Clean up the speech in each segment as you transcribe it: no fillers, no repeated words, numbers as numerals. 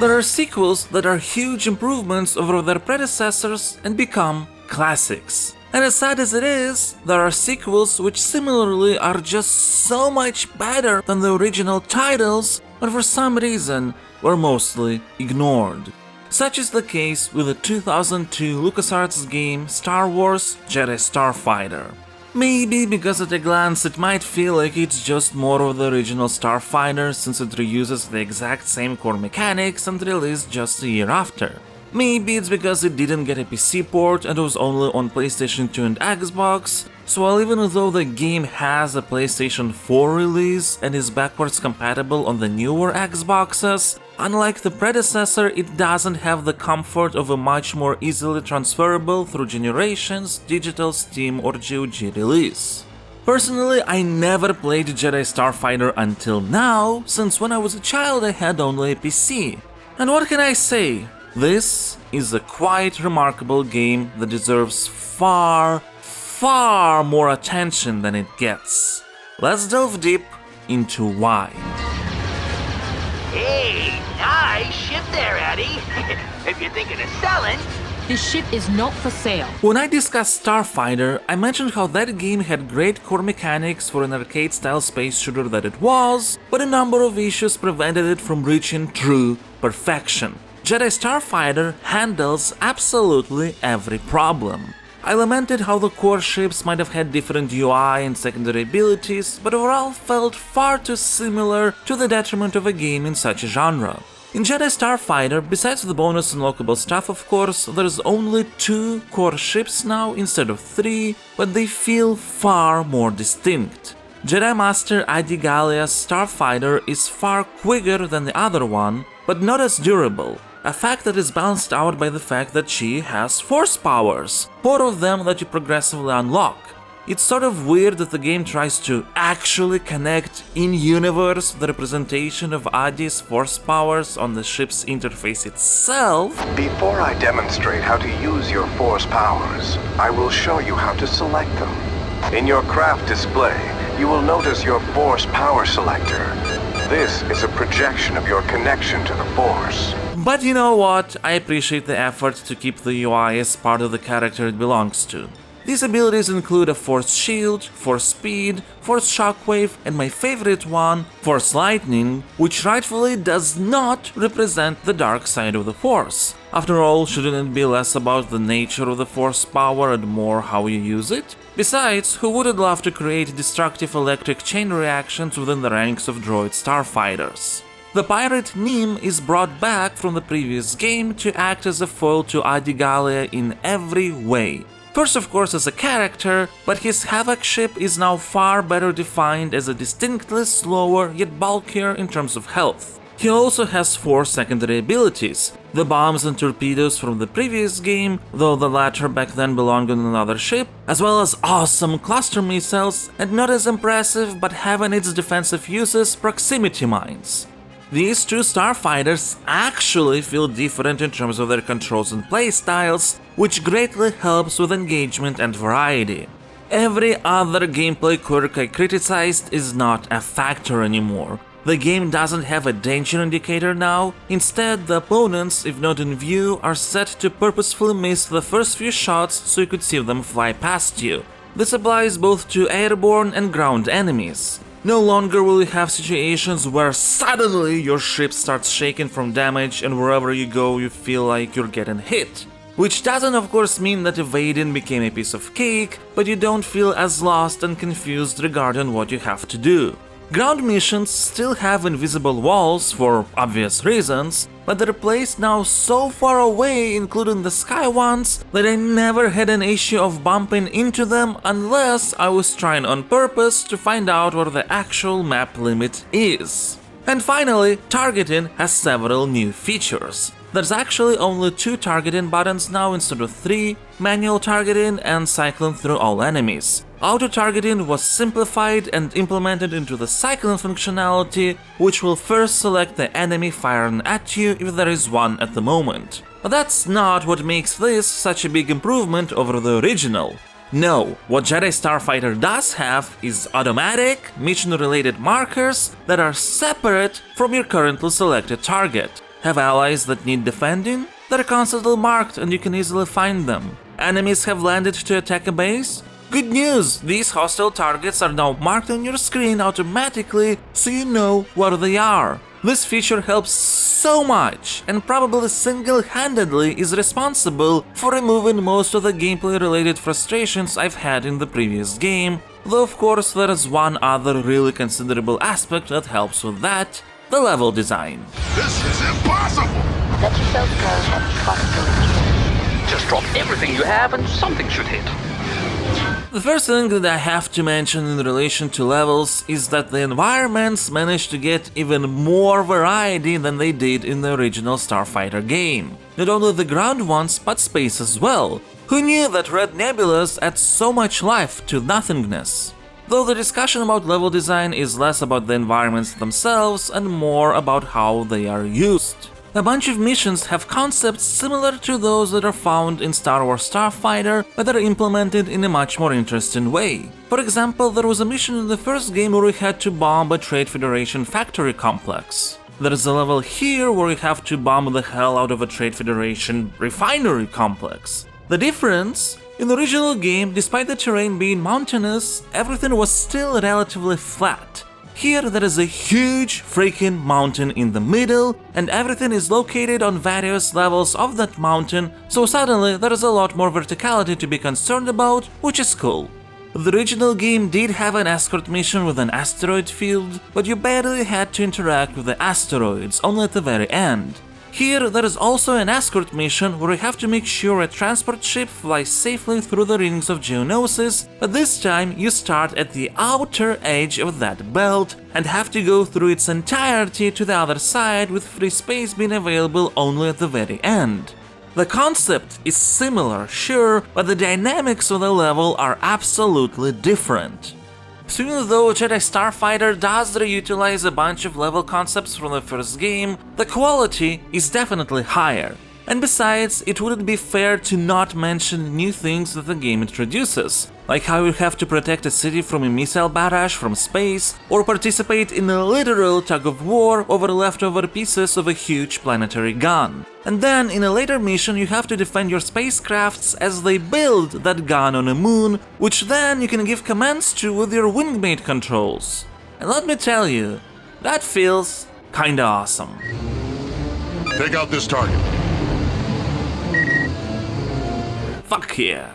There are sequels that are huge improvements over their predecessors and become classics. And as sad as it is, there are sequels which similarly are just so much better than the original titles, but for some reason were mostly ignored. Such is the case with the 2002 LucasArts game Star Wars Jedi Starfighter. Maybe because at a glance it might feel like it's just more of the original Starfighter since it reuses the exact same core mechanics and released just a year after. Maybe it's because it didn't get a PC port and was only on PlayStation 2 and Xbox, so while even though the game has a PlayStation 4 release and is backwards compatible on the newer Xboxes, unlike the predecessor, it doesn't have the comfort of a much more easily transferable through generations digital Steam or GOG release. Personally, I never played Jedi Starfighter until now, since when I was a child I had only a PC. And what can I say? This is a quite remarkable game that deserves far more attention than it gets. Let's delve deep into why. Hey, nice ship there, Eddie. If you're thinking of selling... This ship is not for sale. When I discussed Starfighter, I mentioned how that game had great core mechanics for an arcade-style space shooter that it was, but a number of issues prevented it from reaching true perfection. Jedi Starfighter handles absolutely every problem. I lamented how the core ships might have had different UI and secondary abilities, but overall felt far too similar to the detriment of a game in such a genre. In Jedi Starfighter, besides the bonus unlockable stuff of course, there's only 2 core ships now instead of 3, but they feel far more distinct. Jedi Master Adi Gallia's Starfighter is far quicker than the other one, but not as durable. A fact that is balanced out by the fact that she has force powers, 4 of them that you progressively unlock. It's sort of weird that the game tries to actually connect in-universe the representation of Adi's force powers on the ship's interface itself. Before I demonstrate how to use your force powers, I will show you how to select them. In your craft display, you will notice your force power selector. This is a projection of your connection to the force. But you know what, I appreciate the effort to keep the UI as part of the character it belongs to. These abilities include a Force Shield, Force Speed, Force Shockwave, and my favorite one, Force Lightning, which rightfully does not represent the dark side of the Force. After all, shouldn't it be less about the nature of the Force power and more how you use it? Besides, who wouldn't love to create destructive electric chain reactions within the ranks of droid starfighters? The pirate Neem is brought back from the previous game to act as a foil to Adi Gallia in every way. First of course as a character, but his Havoc ship is now far better defined as a distinctly slower yet bulkier in terms of health. He also has 4 secondary abilities, the bombs and torpedoes from the previous game, though the latter back then belonged on another ship, as well as awesome cluster missiles, and not as impressive but having its defensive uses, proximity mines. These 2 starfighters actually feel different in terms of their controls and playstyles, which greatly helps with engagement and variety. Every other gameplay quirk I criticized is not a factor anymore. The game doesn't have a danger indicator now, instead the opponents, if not in view, are set to purposefully miss the first few shots so you could see them fly past you. This applies both to airborne and ground enemies. No longer will you have situations where suddenly your ship starts shaking from damage and wherever you go you feel like you're getting hit. Which doesn't of course mean that evading became a piece of cake, but you don't feel as lost and confused regarding what you have to do. Ground missions still have invisible walls for obvious reasons, but they're placed now so far away, including the sky ones, that I never had an issue of bumping into them unless I was trying on purpose to find out where the actual map limit is. And finally, targeting has several new features. There's actually only 2 targeting buttons now instead of 3, manual targeting and cycling through all enemies. Auto-targeting was simplified and implemented into the cycling functionality, which will first select the enemy firing at you if there is one at the moment. But that's not what makes this such a big improvement over the original. No, what Jedi Starfighter does have is automatic, mission-related markers that are separate from your currently selected target. Have allies that need defending? They're constantly marked and you can easily find them. Enemies have landed to attack a base? Good news! These hostile targets are now marked on your screen automatically so you know what they are. This feature helps so much and probably single-handedly is responsible for removing most of the gameplay-related frustrations I've had in the previous game, though of course there is one other really considerable aspect that helps with that: the level design. This is impossible! Let yourself go and trust your intuition. Just drop everything you have and something should hit. The first thing that I have to mention in relation to levels is that the environments managed to get even more variety than they did in the original Starfighter game. Not only the ground ones, but space as well. Who knew that red nebulas add so much life to nothingness? Though the discussion about level design is less about the environments themselves and more about how they are used. A bunch of missions have concepts similar to those that are found in Star Wars Starfighter, but are implemented in a much more interesting way. For example, there was a mission in the first game where we had to bomb a Trade Federation factory complex. There is a level here where we have to bomb the hell out of a Trade Federation refinery complex. The difference? In the original game, despite the terrain being mountainous, everything was still relatively flat. Here there is a huge freaking mountain in the middle, and everything is located on various levels of that mountain, so suddenly there is a lot more verticality to be concerned about, which is cool. The original game did have an escort mission with an asteroid field, but you barely had to interact with the asteroids, only at the very end. Here there is also an escort mission where you have to make sure a transport ship flies safely through the rings of Geonosis, but this time you start at the outer edge of that belt and have to go through its entirety to the other side, with free space being available only at the very end. The concept is similar, sure, but the dynamics of the level are absolutely different. So even though Jedi Starfighter does reutilize a bunch of level concepts from the first game, the quality is definitely higher. And besides, it wouldn't be fair to not mention new things that the game introduces, like how you have to protect a city from a missile barrage from space, or participate in a literal tug-of-war over leftover pieces of a huge planetary gun. And then, in a later mission, you have to defend your spacecrafts as they build that gun on a moon, which then you can give commands to with your wingmate controls. And let me tell you, that feels kinda awesome. Take out this target. Fuck yeah.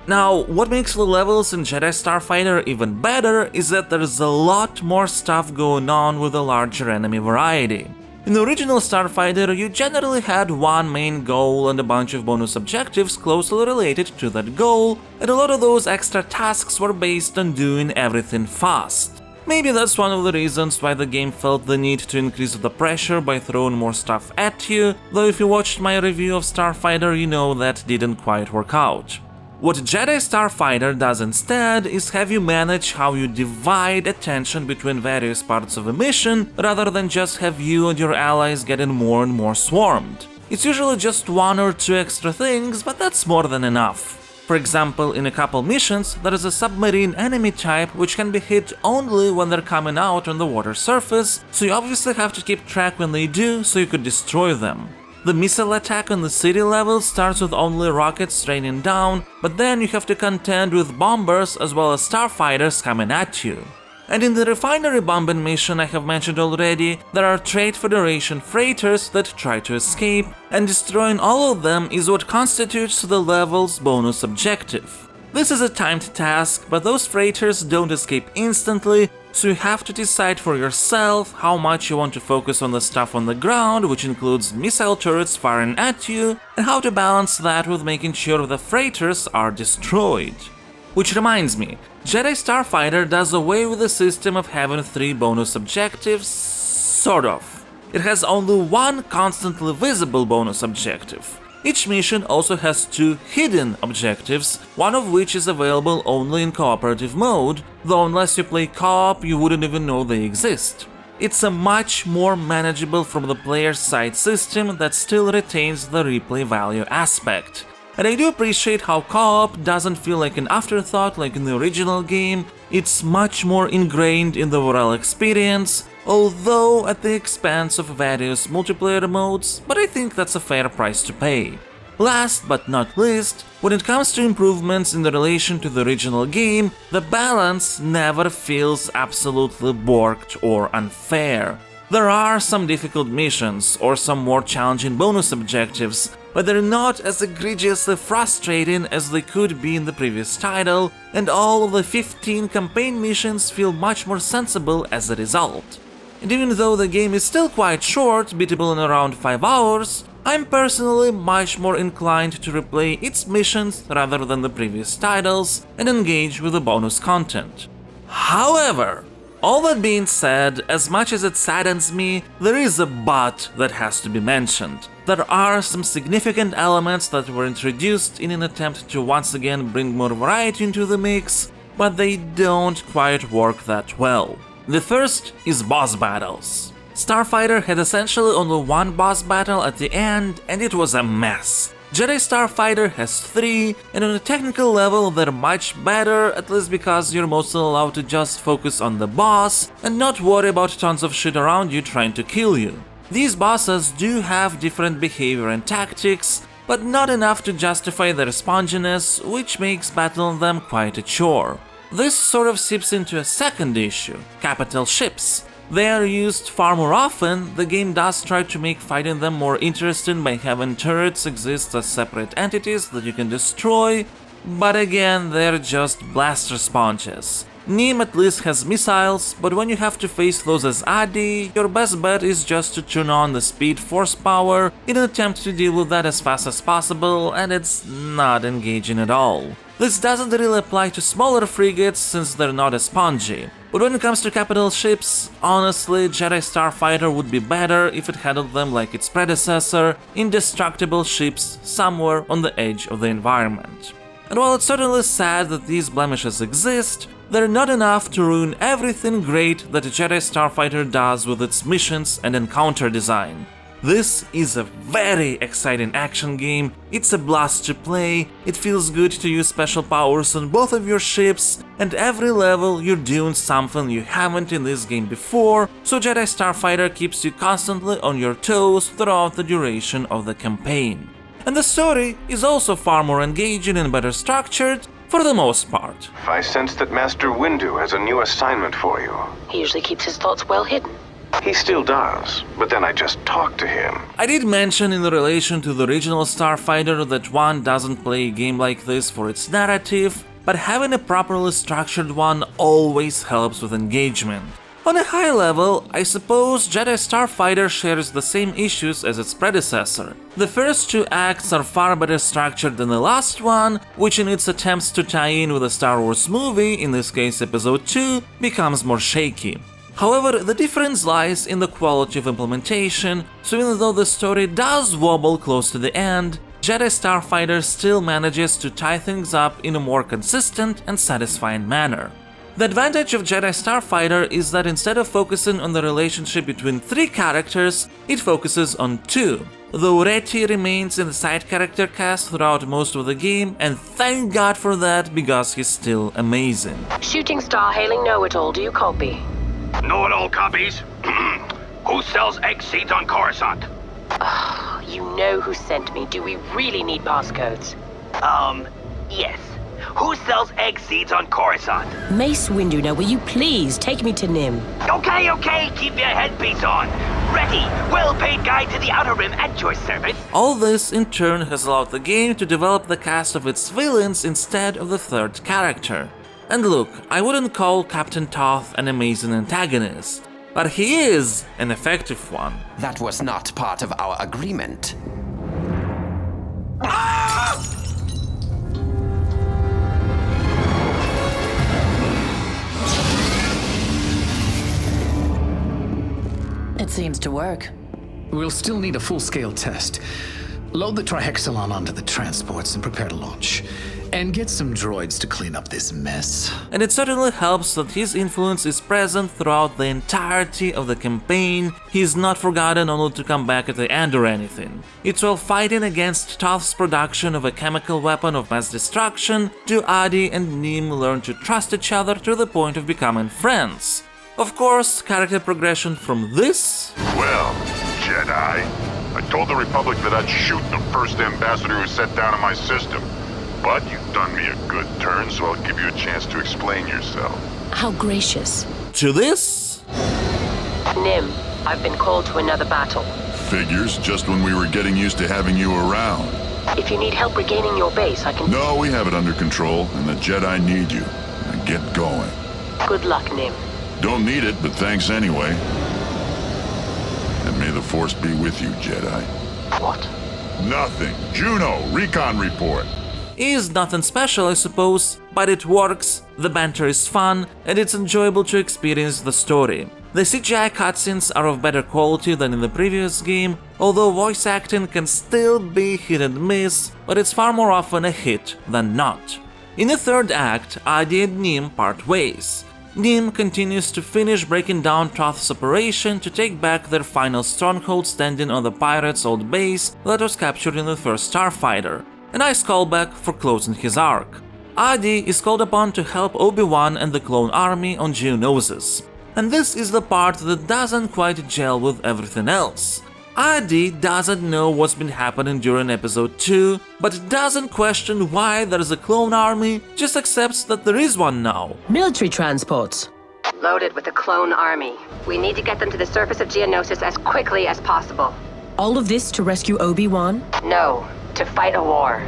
Now, what makes the levels in Jedi Starfighter even better is that there's a lot more stuff going on with a larger enemy variety. In the original Starfighter, you generally had one main goal and a bunch of bonus objectives closely related to that goal, and a lot of those extra tasks were based on doing everything fast. Maybe that's one of the reasons why the game felt the need to increase the pressure by throwing more stuff at you, though if you watched my review of Starfighter you know that didn't quite work out. What Jedi Starfighter does instead is have you manage how you divide attention between various parts of a mission, rather than just have you and your allies getting more and more swarmed. It's usually just one or two extra things, but that's more than enough. For example, in a couple missions, there is a submarine enemy type which can be hit only when they're coming out on the water surface, so you obviously have to keep track when they do so you could destroy them. The missile attack on the city level starts with only rockets raining down, but then you have to contend with bombers as well as starfighters coming at you. And in the refinery bombing mission I have mentioned already, there are Trade Federation freighters that try to escape, and destroying all of them is what constitutes the level's bonus objective. This is a timed task, but those freighters don't escape instantly, so you have to decide for yourself how much you want to focus on the stuff on the ground, which includes missile turrets firing at you, and how to balance that with making sure the freighters are destroyed. Which reminds me, Jedi Starfighter does away with the system of having 3 bonus objectives, sort of. It has only one constantly visible bonus objective. Each mission also has 2 hidden objectives, one of which is available only in cooperative mode, though unless you play co-op you wouldn't even know they exist. It's a much more manageable from the player's side system that still retains the replay value aspect. And I do appreciate how co-op doesn't feel like an afterthought like in the original game. It's much more ingrained in the overall experience, although at the expense of various multiplayer modes, but I think that's a fair price to pay. Last but not least, when it comes to improvements in the relation to the original game, the balance never feels absolutely borked or unfair. There are some difficult missions or some more challenging bonus objectives, but they're not as egregiously frustrating as they could be in the previous title, and all of the 15 campaign missions feel much more sensible as a result. And even though the game is still quite short, beatable in around 5 hours, I'm personally much more inclined to replay its missions rather than the previous titles and engage with the bonus content. However, all that being said, as much as it saddens me, there is a but that has to be mentioned. There are some significant elements that were introduced in an attempt to once again bring more variety into the mix, but they don't quite work that well. The first is boss battles. Starfighter had essentially only one boss battle at the end, and it was a mess. Jedi Starfighter has 3, and on a technical level they're much better, at least because you're mostly allowed to just focus on the boss and not worry about tons of shit around you trying to kill you. These bosses do have different behavior and tactics, but not enough to justify their sponginess, which makes battling them quite a chore. This sort of seeps into a second issue: capital ships. They are used far more often. The game does try to make fighting them more interesting by having turrets exist as separate entities that you can destroy, but again, they're just blaster sponges. Nim at least has missiles, but when you have to face those as Adi, your best bet is just to turn on the speed force power in an attempt to deal with that as fast as possible, and it's not engaging at all. This doesn't really apply to smaller frigates since they're not as spongy, but when it comes to capital ships, honestly, Jedi Starfighter would be better if it handled them like its predecessor, indestructible ships somewhere on the edge of the environment. And while it's certainly sad that these blemishes exist, they're not enough to ruin everything great that Jedi Starfighter does with its missions and encounter design. This is a very exciting action game, it's a blast to play, it feels good to use special powers on both of your ships, and every level you're doing something you haven't in this game before, so Jedi Starfighter keeps you constantly on your toes throughout the duration of the campaign. And the story is also far more engaging and better structured, for the most part. I sense that Master Windu has a new assignment for you. He usually keeps his thoughts well hidden. He still does, but then I just talked to him. I did mention in relation to the original Starfighter that one doesn't play a game like this for its narrative, but having a properly structured one always helps with engagement. On a high level, I suppose Jedi Starfighter shares the same issues as its predecessor. The first 2 acts are far better structured than the last one, which in its attempts to tie in with a Star Wars movie, in this case Episode 2, becomes more shaky. However, the difference lies in the quality of implementation, so even though the story does wobble close to the end, Jedi Starfighter still manages to tie things up in a more consistent and satisfying manner. The advantage of Jedi Starfighter is that instead of focusing on the relationship between 3 characters, it focuses on 2. Though Reti remains in the side character cast throughout most of the game, and thank God for that because he's still amazing. Shooting Star hailing know-it-all, do you copy? Know-it-all copies. Who sells egg seeds on Coruscant? You know who sent me. Do we really need passcodes? Yes. Who sells egg seeds on Coruscant? Mace Windu, now will you please take me to Nim? Okay, keep your headpiece on. Ready, well-paid guide to the Outer Rim at your service. All this in turn has allowed the game to develop the cast of its villains instead of the third character. And look, I wouldn't call Captain Toth an amazing antagonist, but he is an effective one. That was not part of our agreement. It seems to work. We'll still need a full-scale test. Load the Trihexalon onto the transports and prepare to launch. And get some droids to clean up this mess. And it certainly helps that his influence is present throughout the entirety of the campaign. He is not forgotten only to come back at the end or anything. It's while fighting against Toth's production of a chemical weapon of mass destruction do Adi and Nim learn to trust each other to the point of becoming friends. Of course, character progression from this. Well, Jedi, I told the Republic that I'd shoot the first ambassador who sat down in my system. But you've done me a good turn, so I'll give you a chance to explain yourself. How gracious. To this. Nim, I've been called to another battle. Figures, just when we were getting used to having you around. If you need help regaining your base, I can... No, we have it under control, and the Jedi need you. Now get going. Good luck, Nim. Don't need it, but thanks anyway. And may the Force be with you, Jedi. What? Nothing. Juno, recon report. Is nothing special, I suppose, but it works, the banter is fun, and it's enjoyable to experience the story. The CGI cutscenes are of better quality than in the previous game, although voice acting can still be hit and miss, but it's far more often a hit than not. In the third act, Adi and Nim part ways. Nim continues to finish breaking down Toth's operation to take back their final stronghold standing on the pirates' old base that was captured in the first Starfighter. A nice callback for closing his arc. Adi is called upon to help Obi-Wan and the clone army on Geonosis. And this is the part that doesn't quite gel with everything else. Adi doesn't know what's been happening during episode 2, but doesn't question why there's a clone army, just accepts that there is one now. Military transports. Loaded with a clone army. We need to get them to the surface of Geonosis as quickly as possible. All of this to rescue Obi-Wan? No, to fight a war.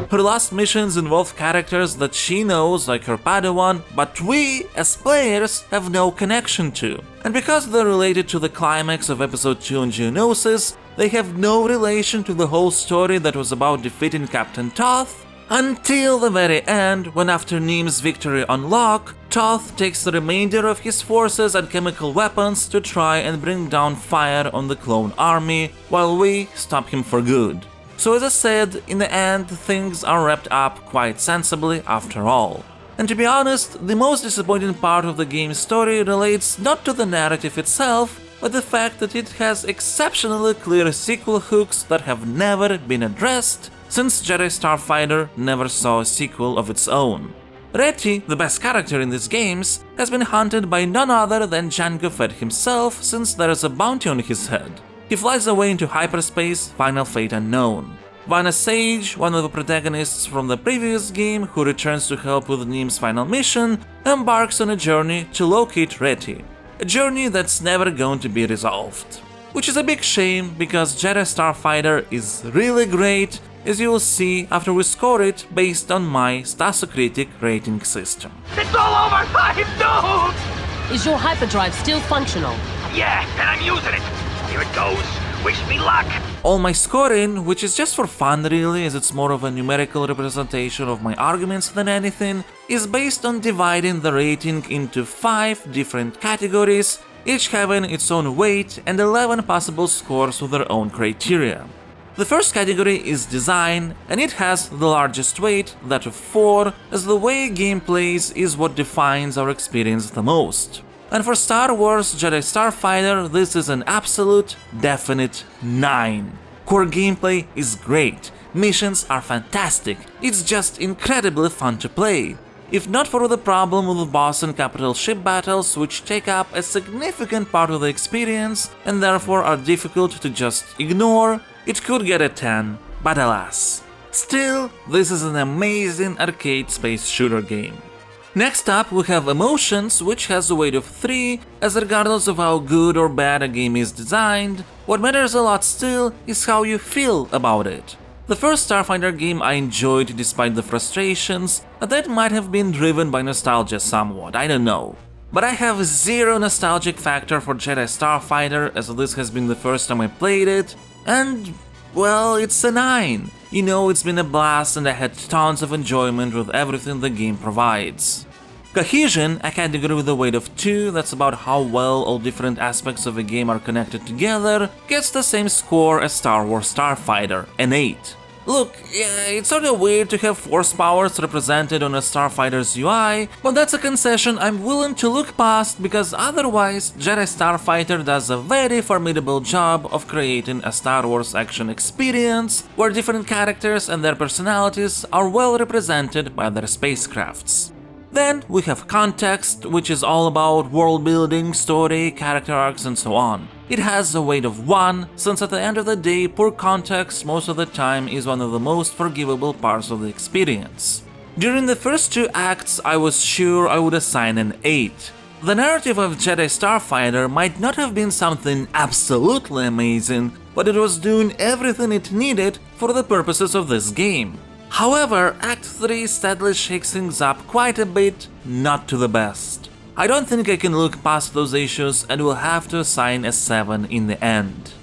Her last missions involve characters that she knows, like her Padawan, but we, as players, have no connection to. And because they're related to the climax of episode 2 on Geonosis, they have no relation to the whole story that was about defeating Captain Toth, until the very end, when after Nim's victory on Locke, Toth takes the remainder of his forces and chemical weapons to try and bring down fire on the clone army, while we stop him for good. So as I said, in the end, things are wrapped up quite sensibly after all. And to be honest, the most disappointing part of the game's story relates not to the narrative itself, but the fact that it has exceptionally clear sequel hooks that have never been addressed, since Jedi Starfighter never saw a sequel of its own. Reti, the best character in these games, has been hunted by none other than Jango Fett himself, since there is a bounty on his head. He flies away into hyperspace, final fate unknown. Vanna Sage, one of the protagonists from the previous game who returns to help with Nim's final mission, embarks on a journey to locate Reti. A journey that's never going to be resolved. Which is a big shame, because Jedi Starfighter is really great, as you will see after we score it based on my Stasocritic rating system. It's all over! I'm doomed! Is your hyperdrive still functional? Yeah, and I'm using it. Here it goes. Wish me luck. All my scoring, which is just for fun really, as it's more of a numerical representation of my arguments than anything, is based on dividing the rating into 5 different categories, each having its own weight and 11 possible scores with their own criteria. The first category is design, and it has the largest weight, that of 4, as the way a game plays is what defines our experience the most. And for Star Wars Jedi Starfighter, this is an absolute, definite 9. Core gameplay is great, missions are fantastic, it's just incredibly fun to play. If not for the problem with boss and capital ship battles, which take up a significant part of the experience and therefore are difficult to just ignore, it could get a 10, but alas. Still, this is an amazing arcade space shooter game. Next up, we have Emotions, which has a weight of 3, as regardless of how good or bad a game is designed, what matters a lot still is how you feel about it. The first Starfighter game I enjoyed despite the frustrations, but that might have been driven by nostalgia somewhat, I don't know. But I have zero nostalgic factor for Jedi Starfighter, as this has been the first time I played it, and, well, it's a 9. You know, it's been a blast and I had tons of enjoyment with everything the game provides. Cohesion, a category with a weight of 2, that's about how well all different aspects of a game are connected together, gets the same score as Star Wars Starfighter, an 8. Look, yeah, it's sort of weird to have force powers represented on a Starfighter's UI, but that's a concession I'm willing to look past, because otherwise Jedi Starfighter does a very formidable job of creating a Star Wars action experience where different characters and their personalities are well represented by their spacecrafts. Then we have Context, which is all about world building, story, character arcs, and so on. It has a weight of 1, since at the end of the day, poor context most of the time is one of the most forgivable parts of the experience. During the first 2 acts, I was sure I would assign an 8. The narrative of Jedi Starfighter might not have been something absolutely amazing, but it was doing everything it needed for the purposes of this game. However, Act 3 sadly shakes things up quite a bit, not to the best. I don't think I can look past those issues and will have to assign a 7 in the end.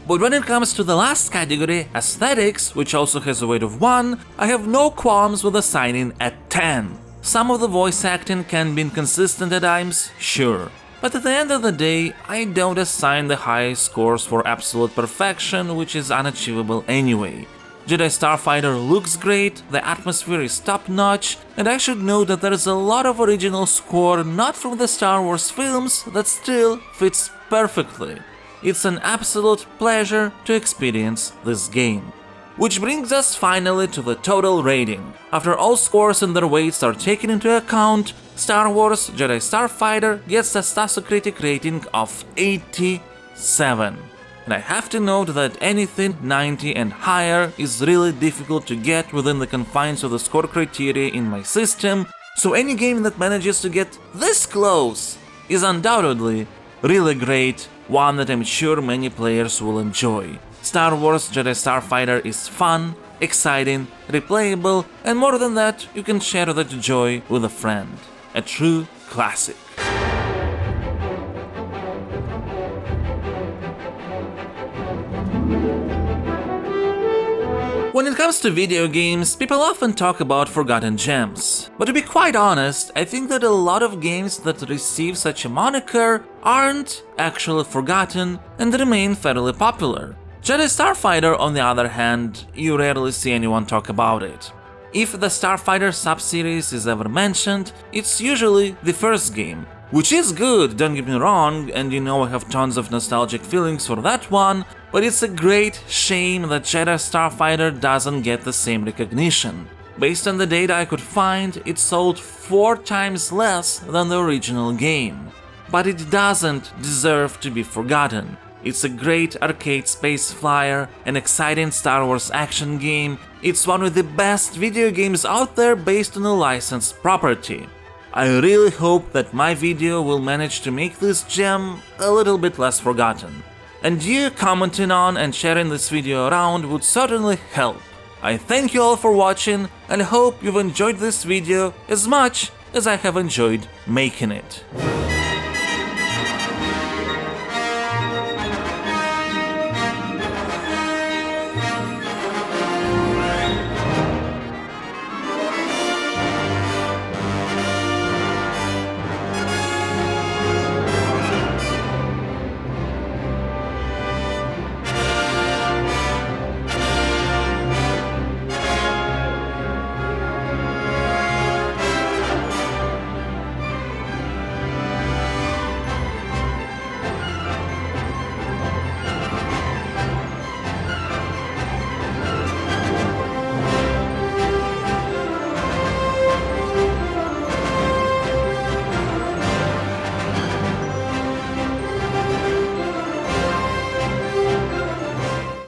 But when it comes to the last category, Aesthetics, which also has a weight of 1, I have no qualms with assigning a 10. Some of the voice acting can be inconsistent at times, sure. But at the end of the day, I don't assign the high scores for absolute perfection, which is unachievable anyway. Jedi Starfighter looks great, the atmosphere is top-notch, and I should note that there is a lot of original score not from the Star Wars films that still fits perfectly. It's an absolute pleasure to experience this game. Which brings us finally to the total rating. After all scores and their weights are taken into account, Star Wars Jedi Starfighter gets a Stasocritic rating of 87. And I have to note that anything 90 and higher is really difficult to get within the confines of the score criteria in my system, so any game that manages to get this close is undoubtedly really great, one that I'm sure many players will enjoy. Star Wars Jedi Starfighter is fun, exciting, replayable, and more than that, you can share that joy with a friend. A true classic. When it comes to video games, people often talk about forgotten gems. But to be quite honest, I think that a lot of games that receive such a moniker aren't actually forgotten and remain fairly popular. Jedi Starfighter, on the other hand, you rarely see anyone talk about it. If the Starfighter sub-series is ever mentioned, it's usually the first game, which is good, don't get me wrong, and you know I have tons of nostalgic feelings for that one, but it's a great shame that Jedi Starfighter doesn't get the same recognition. Based on the data I could find, it sold 4 times less than the original game. But it doesn't deserve to be forgotten. It's a great arcade space flyer, an exciting Star Wars action game, it's one of the best video games out there based on a licensed property. I really hope that my video will manage to make this gem a little bit less forgotten. And you commenting on and sharing this video around would certainly help. I thank you all for watching and hope you've enjoyed this video as much as I have enjoyed making it.